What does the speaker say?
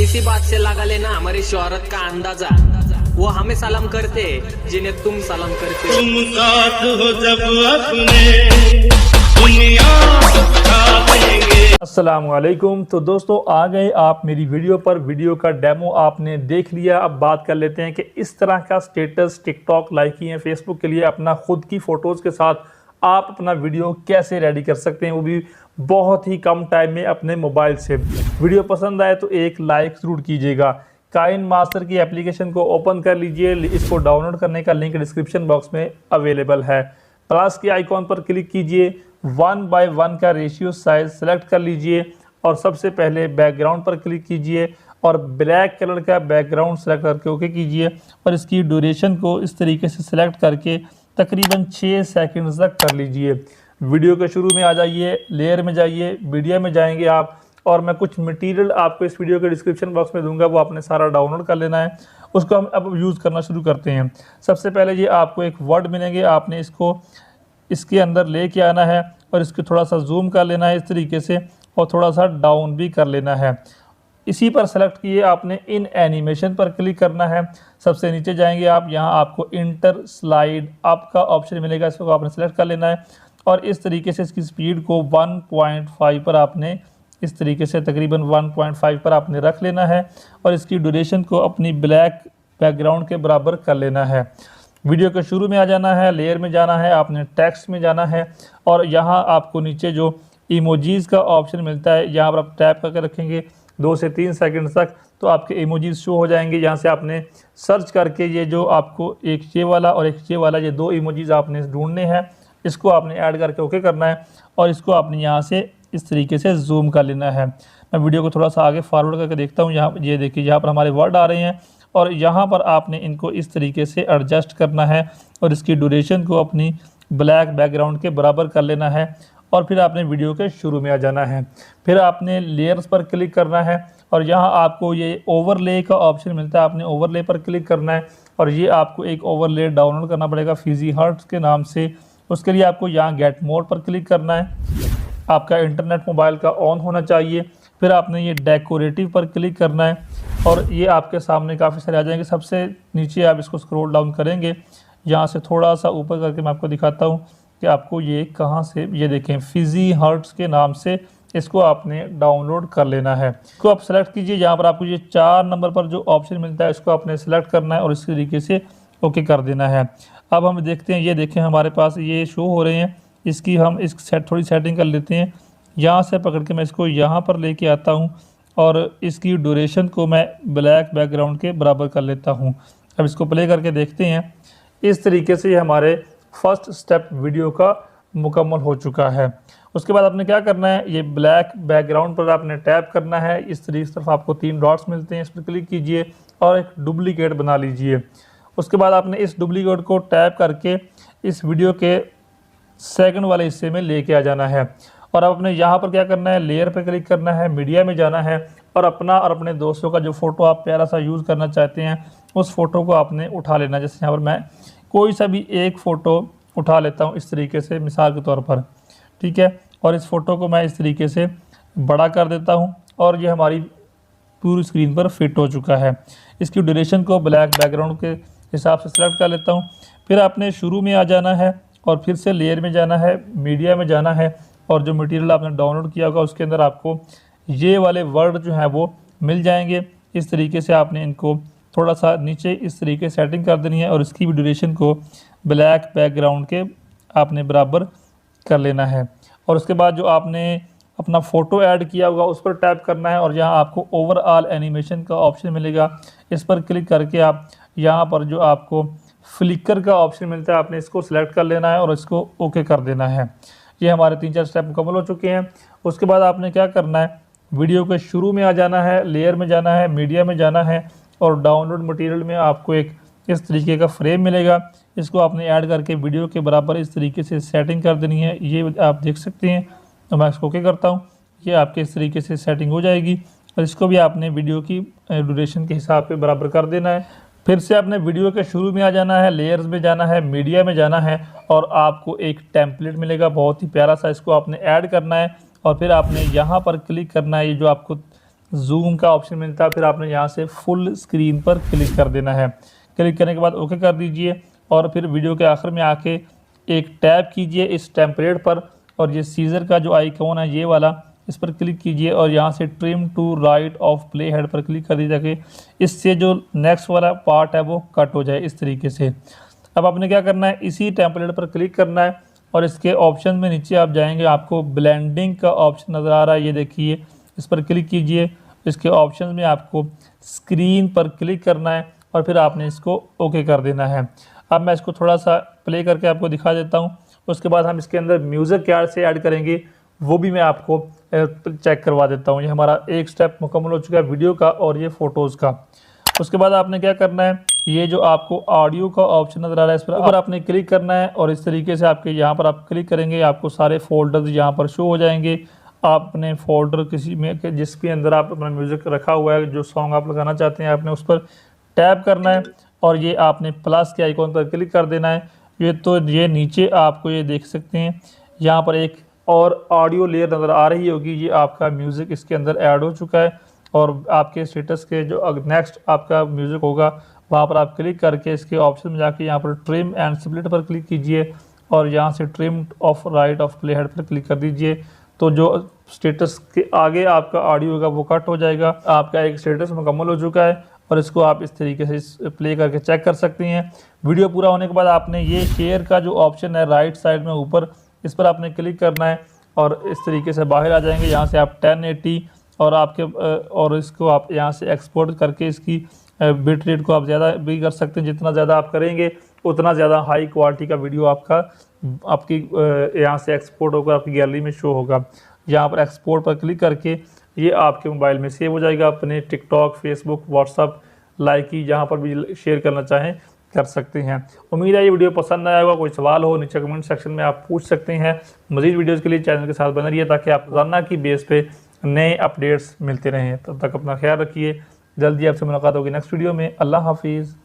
इसी बात से लगा लेना हमारी शोहरत का अंदाजा। वो हमें सलाम करते जिन्हें तुम सलाम करते हो। तुम साथ हो जब अपने दुनिया उठा देंगे। अस्सलाम वालेकुम। तो दोस्तों आ गए आप मेरी वीडियो पर। वीडियो का डेमो आपने देख लिया। अब बात कर लेते हैं कि इस तरह का स्टेटस टिकटॉक, लाइकी, फेसबुक के लिए अपना खुद की फ़ोटोज़ के साथ आप अपना वीडियो कैसे रेडी कर सकते हैं, वो भी बहुत ही कम टाइम में अपने मोबाइल से। वीडियो पसंद आए तो एक लाइक ज़रूर कीजिएगा। काइन मास्टर की एप्लीकेशन को ओपन कर लीजिए। इसको डाउनलोड करने का लिंक डिस्क्रिप्शन बॉक्स में अवेलेबल है। प्लस के आइकॉन पर क्लिक कीजिए। 1:1 का रेशियो साइज सेलेक्ट कर लीजिए और सबसे पहले बैकग्राउंड पर क्लिक कीजिए और ब्लैक कलर का बैकग्राउंड सेलेक्ट करके ओके कीजिए और इसकी ड्यूरेशन को इस तरीके से सेलेक्ट करके तकरीबन 6 सेकंड तक कर लीजिए। वीडियो के शुरू में आ जाइए, लेयर में जाइए, मीडिया में जाएंगे आप, और मैं कुछ मटेरियल आपको इस वीडियो के डिस्क्रिप्शन बॉक्स में दूंगा, वो आपने सारा डाउनलोड कर लेना है। उसको हम अब यूज़ करना शुरू करते हैं। सबसे पहले ये आपको एक वर्ड मिलेंगे, आपने इसको इसके अंदर लेके आना है और इसको थोड़ा सा जूम कर लेना है इस तरीके से और थोड़ा सा डाउन भी कर लेना है। इसी पर सेलेक्ट किए आपने इन एनिमेशन पर क्लिक करना है। सबसे नीचे जाएंगे आप, यहाँ आपको इंटर स्लाइड अप का ऑप्शन मिलेगा, इसको आपने सेलेक्ट कर लेना है और इस तरीके से इसकी स्पीड को 1.5 पर आपने इस तरीके से तकरीबन 1.5 पर आपने रख लेना है और इसकी ड्यूरेशन को अपनी ब्लैक बैकग्राउंड के बराबर कर लेना है। वीडियो के शुरू में आ जाना है, लेयर में जाना है, आपने टेक्स्ट में जाना है और यहाँ आपको नीचे जो इमोजीज़ का ऑप्शन मिलता है, यहाँ पर आप टैप करके रखेंगे 2 से 3 सेकंड तक तो आपके इमोजीज़ शो हो जाएंगे। यहाँ से आपने सर्च करके ये जो आपको एक ये वाला और एक ये वाला, ये 2 इमोजीज़ आपने ढूंढने हैं, इसको आपने ऐड करके ओके करना है और इसको आपने यहाँ से इस तरीके से जूम कर लेना है। मैं वीडियो को थोड़ा सा आगे फॉरवर्ड करके देखता हूँ। यहाँ ये देखिए, यहाँ पर हमारे वर्ड आ रहे हैं और यहाँ पर आपने इनको इस तरीके से एडजस्ट करना है और इसकी ड्यूरेशन को अपनी ब्लैक बैकग्राउंड के बराबर कर लेना है और फिर आपने वीडियो के शुरू में आ जाना है। फिर आपने लेयर्स पर क्लिक करना है और यहाँ आपको ये ओवरले का ऑप्शन मिलता है, आपने ओवरले पर क्लिक करना है और ये आपको एक ओवरले डाउनलोड करना पड़ेगा फिजी हर्ट्स के नाम से। उसके लिए आपको यहाँ गेट मोड पर क्लिक करना है। आपका इंटरनेट मोबाइल का ऑन होना चाहिए। फिर आपने ये डेकोरेटिव पर क्लिक करना है और ये आपके सामने काफ़ी सारे आ जाएंगे। सबसे नीचे आप इसको स्क्रॉल डाउन करेंगे, यहाँ से थोड़ा सा ऊपर करके मैं आपको दिखाता हूँ कि आपको ये कहाँ से, ये देखें फिजी हर्ट्स के नाम से इसको आपने डाउनलोड कर लेना है। इसको आप सेलेक्ट कीजिए। यहाँ पर आपको ये 4 नंबर पर जो ऑप्शन मिलता है इसको आपने सेलेक्ट करना है और इस तरीके से ओके कर देना है। अब हम देखते हैं, ये देखें हमारे पास ये शो हो रहे हैं। इसकी हम थोड़ी सेटिंग कर लेते हैं। यहाँ से पकड़ के मैं इसको यहाँ पर लेके आता हूँ और इसकी ड्यूरेशन को मैं ब्लैक बैकग्राउंड के बराबर कर लेता हूँ। अब इसको प्ले करके देखते हैं। इस तरीके से ये हमारे फर्स्ट स्टेप वीडियो का मुकम्मल हो चुका है। उसके बाद आपने क्या करना है, ये ब्लैक बैकग्राउंड पर आपने टैप करना है। इस तरफ आपको 3 डॉट्स मिलते हैं, इस पर क्लिक कीजिए और एक डुप्लीकेट बना लीजिए। उसके बाद आपने इस डुप्लीकेट को टैप करके इस वीडियो के सेकंड वाले हिस्से में लेके आ जाना है और अब अपने यहाँ पर क्या करना है, लेयर पे क्लिक करना है, मीडिया में जाना है और अपना और अपने दोस्तों का जो फ़ोटो आप प्यारा सा यूज़ करना चाहते हैं उस फ़ोटो को आपने उठा लेना। जैसे यहाँ पर मैं कोई सा भी एक फ़ोटो उठा लेता हूँ इस तरीके से, मिसाल के तौर पर, ठीक है, और इस फ़ोटो को मैं इस तरीके से बड़ा कर देता हूँ और ये हमारी पूरी स्क्रीन पर फिट हो चुका है। इसकी ड्यूरेशन को ब्लैक बैकग्राउंड के हिसाब से सेलेक्ट कर लेता हूँ। फिर आपने शुरू में आ जाना है और फिर से लेयर में जाना है, मीडिया में जाना है और जो मटेरियल आपने डाउनलोड किया होगा उसके अंदर आपको ये वाले वर्ड जो हैं वो मिल जाएंगे। इस तरीके से आपने इनको थोड़ा सा नीचे इस तरीके से सेटिंग कर देनी है और इसकी भी ड्यूरेशन को ब्लैक बैकग्राउंड के आपने बराबर कर लेना है। और उसके बाद जो आपने अपना फ़ोटो ऐड किया होगा उस पर टैप करना है और यहाँ आपको ओवरऑल एनिमेशन का ऑप्शन मिलेगा। इस पर क्लिक करके आप यहाँ पर जो आपको फ्लिकर का ऑप्शन मिलता है आपने इसको सिलेक्ट कर लेना है और इसको ओके कर देना है। ये हमारे 3-4 स्टेप मुकम्मल हो चुके हैं। उसके बाद आपने क्या करना है, वीडियो के शुरू में आ जाना है, लेयर में जाना है, मीडिया में जाना है और डाउनलोड मटेरियल में आपको एक इस तरीके का फ्रेम मिलेगा। इसको आपने ऐड करके वीडियो के बराबर इस तरीके से सेटिंग कर देनी है। ये आप देख सकते हैं। तो मैं इसको ओके करता हूँ, ये आपके इस तरीके से सेटिंग हो जाएगी और इसको भी आपने वीडियो की ड्यूरेशन के हिसाब पे बराबर कर देना है। फिर से आपने वीडियो के शुरू में आ जाना है, लेयर्स में जाना है, मीडिया में जाना है और आपको एक टेम्पलेट मिलेगा बहुत ही प्यारा सा, इसको आपने ऐड करना है और फिर आपने यहाँ पर क्लिक करना है। ये जो आपको जूम का ऑप्शन मिलता है। फिर आपने यहाँ से फुल स्क्रीन पर क्लिक कर देना है। क्लिक करने के बाद ओके कर दीजिए और फिर वीडियो के आखिर में आके एक टैप कीजिए इस टेम्पलेट पर और ये सीजर का जो आइकॉन है ये वाला, इस पर क्लिक कीजिए और यहाँ से trim to right of play head पर क्लिक कर दीजिए ताकि इससे जो नेक्स्ट वाला पार्ट है वो कट हो जाए इस तरीके से। अब आपने क्या करना है, इसी टेम्पलेट पर क्लिक करना है और इसके ऑप्शन में नीचे आप जाएंगे, आपको ब्लेंडिंग का ऑप्शन नज़र आ रहा है, ये देखिए, इस पर क्लिक कीजिए। इसके ऑप्शन में आपको स्क्रीन पर क्लिक करना है और फिर आपने इसको ओके कर देना है। अब मैं इसको थोड़ा सा प्ले करके आपको दिखा देता हूँ। उसके बाद हम इसके अंदर म्यूज़िक क्या से ऐड करेंगे वो भी मैं आपको चेक करवा देता हूँ। ये हमारा एक स्टेप मुकम्मल हो चुका है वीडियो का और ये फ़ोटोज़ का। उसके बाद आपने क्या करना है, ये जो आपको ऑडियो का ऑप्शन नज़र आ रहा है इस पर आपने क्लिक करना है और इस तरीके से आपके यहाँ पर आप क्लिक करेंगे, आपको सारे फोल्डर्स यहाँ पर शो हो जाएंगे। आपने फोल्डर किसी में जिसके अंदर आप अपना म्यूज़िक रखा हुआ है, जो सॉन्ग आप लगाना चाहते हैं, आपने उस पर टैप करना है और ये आपने प्लस के आइकॉन पर क्लिक कर देना है। ये नीचे आपको ये देख सकते हैं, यहाँ पर एक और ऑडियो लेयर नज़र आ रही होगी। ये आपका म्यूज़िक इसके अंदर ऐड हो चुका है और आपके स्टेटस के जो नेक्स्ट आपका म्यूज़िक होगा वहाँ पर आप क्लिक करके इसके ऑप्शन में जाके यहाँ पर ट्रिम एंड स्प्लिट पर क्लिक कीजिए और यहाँ से trim of right of play head पर क्लिक कर दीजिए। तो जो स्टेटस के आगे आपका ऑडियो होगा वो कट हो जाएगा। आपका एक स्टेटस मुकम्मल हो चुका है और इसको आप इस तरीके से प्ले करके चेक कर सकते हैं। वीडियो पूरा होने के बाद आपने ये शेयर का जो ऑप्शन है राइट साइड में ऊपर, इस पर आपने क्लिक करना है और इस तरीके से बाहर आ जाएंगे। यहाँ से आप 1080 और आपके और इसको आप यहाँ से एक्सपोर्ट करके इसकी बिट रेट को आप ज़्यादा भी कर सकते हैं। जितना ज़्यादा आप करेंगे उतना ज़्यादा हाई क्वालिटी का वीडियो आपकी यहाँ से एक्सपोर्ट होकर आपकी गैलरी में शो होगा। यहाँ पर एक्सपोर्ट पर क्लिक करके ये आपके मोबाइल में सेव हो जाएगा। अपने टिकटॉक, फेसबुक, व्हाट्सअप, लाइकी जहाँ पर भी शेयर करना चाहें कर सकते हैं। उम्मीद है ये वीडियो पसंद आया होगा। कोई सवाल हो नीचे कमेंट सेक्शन में आप पूछ सकते हैं। मज़ीद वीडियोज़ के लिए चैनल के साथ बने रहिए ताकि आप रोज़ाना की बेस पे नए अपडेट्स मिलते रहें। तब तक अपना ख्याल रखिए। जल्दी आपसे मुलाकात होगी नेक्स्ट वीडियो में। अल्लाह हाफिज़।